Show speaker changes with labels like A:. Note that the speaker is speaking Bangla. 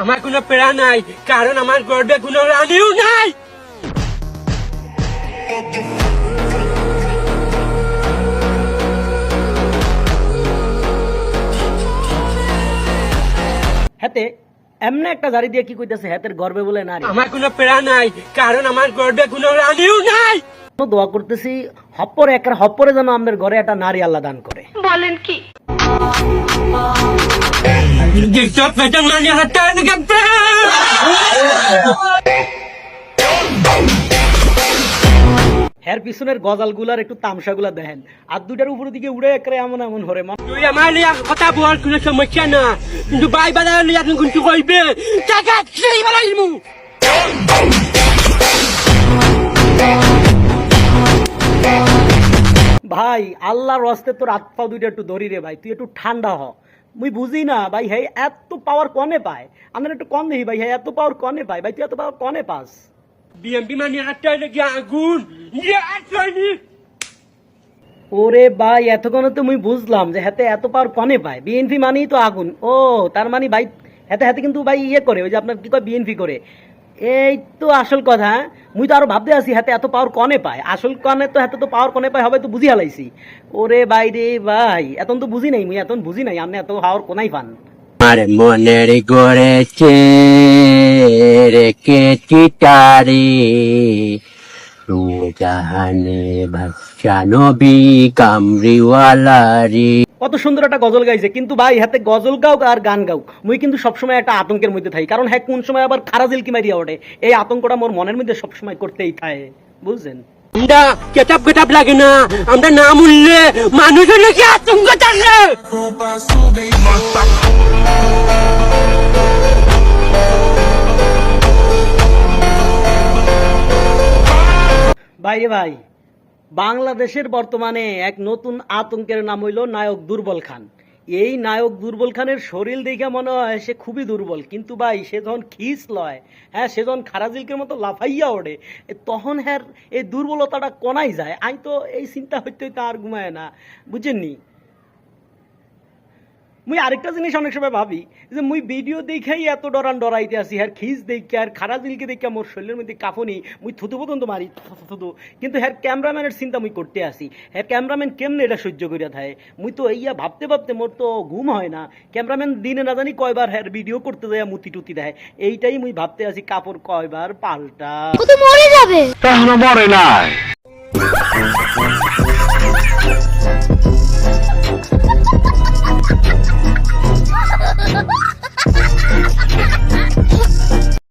A: আমার কোনো পেড়া নাই, কারণ আমার গর্বে কোনো রানীও নাই।
B: হাতে এমনি একটা জারি দিয়ে কি কইতাছে হাতের গর্বে বলে নারী।
A: আমার কোনো পেড়া নাই, কারণ আমার গর্বে কোনো রানীও নাই।
B: দোয়া করতেছি হপ্পরে একটা হপ্পরে যেন আমাদের ঘরে একটা নারী আল্লাহ দান করে।
C: বলেন কি?
B: হের পিছনের গজাল গুলার একটু তামসা গুলা দেখেন, আর দুটার উপরের দিকে উড়ে একেবারে এমন এমন হরে মান।
A: তুই আমার লিয়া কথা বল, কোনো সমস্যা না, কিন্তু বাই বাজার লিয়া তুমি কিন্তু কইবে টাকা সেই বাড়াইমু।
B: ভাই আল্লাহর রাস্তে তোর হাত পা দুইটা একটু ধরি রে ভাই, তুই একটু ঠান্ডা হ। মুই বুঝি না ভাই, হ্যাঁ এত পাওয়ার কনে পায়? আমরা একটু কম দেখি ভাই, হ্যাঁ এত পাওয়ার কনে পায় ভাই? তুই এত পাওয়ার কনে পাস?
A: বিএমপি মানে একটা লেগে আগুন
B: ওরে ভাই এতক্ষণ তো মুই বুঝলাম যে হাতে এত পাওয়ার কনে পায়। বিএনপি মানেই তো আগুন। ও তার মানে ভাই হাতে হাতে কিন্তু ভাই ইয়ে করে, ওই যে আপনার কি কয় বিএনপি করে। এই তো আসল কথা। মুই তো আরো ভাবতে আছি হাতে এত পাওয়ার কনে পায়। আসল কনে তো হাতে তো পাওয়ার কনে পায় হবে তো বুঝি হালাইছি। ওরে ভাই রে ভাই, এতন তো বুঝি নাই মুই, এতন বুঝি নাই আপনি এত পাওয়ার কোনাই পান।
A: আমার মনের গড়েছে রেখে চিটারে জাহানে বাদশা নবী কামরিওয়ালারি।
B: কত সুন্দর একটা গজল গাইছে, কিন্তু ভাই হাতে গজল গাও আর গান গাও মুই কিন্তু সবসময় একটা আতঙ্কের মধ্যে থাকি। কারণ হ্যাঁ কোন সময় আবার খারাজিল কি মারিয়া ওঠে, এই আতঙ্কটা মোর মনের মধ্যে সবসময় করতেই থাকে, বুঝছেন?
A: আমরা কেতাব লাগে না, আমরা নাম উঠলে মানুষের নাকি আতঙ্ক থাকে।
B: ভাই রে ভাই, বাংলাদেশের বর্তমানে এক নতুন আতঙ্কের নাম হইল নায়ক দুর্বল খান। এই নায়ক দুর্বল খানের শরীর দেখে মনে হয় সে খুবই দুর্বল, কিন্তু ভাই সে যখন খিস লয়, হ্যাঁ সে যখন খারাজিলকের মতো লাফাইয়া ওঠে, তখন হ্যাঁ এই দুর্বলতাটা কোনাই যায়। আমি তো এই চিন্তা হইতে হইতে আর ঘুমায় না, বুঝছেননি? মুই আরেকটা জিনিস অনেক সময় ভাবি যে মুই ভিডিও দেখেই এত ডরাইতে আসি, আর খিস দেখে আর খারাজিলকে দেখে মোর শরীরের মধ্যে কাঁপুনি, মুই থুতু পর্যন্ত মারি থুতু। কিন্তু হ্যাঁ ক্যামেরাম্যানের চিন্তা মুই করতে আসি, হ্যাঁ ক্যামেরাম্যান কেমনে এটা সহ্য করিয়া থাকে। মুই তো ইয়া ভাবতে ভাবতে মোর তো ঘুম হয় না। ক্যামেরাম্যান দিনে না জানি কয়বার হ্যাঁ ভিডিও করতে যায় মুতি টুতি দেয়, এইটাই মুই ভাবতে আসি কাপড় কয়বার পাল্টা।
C: ও তো মরে যাবে।
D: এখনো মরে নাই।
C: Ha ha ha ha!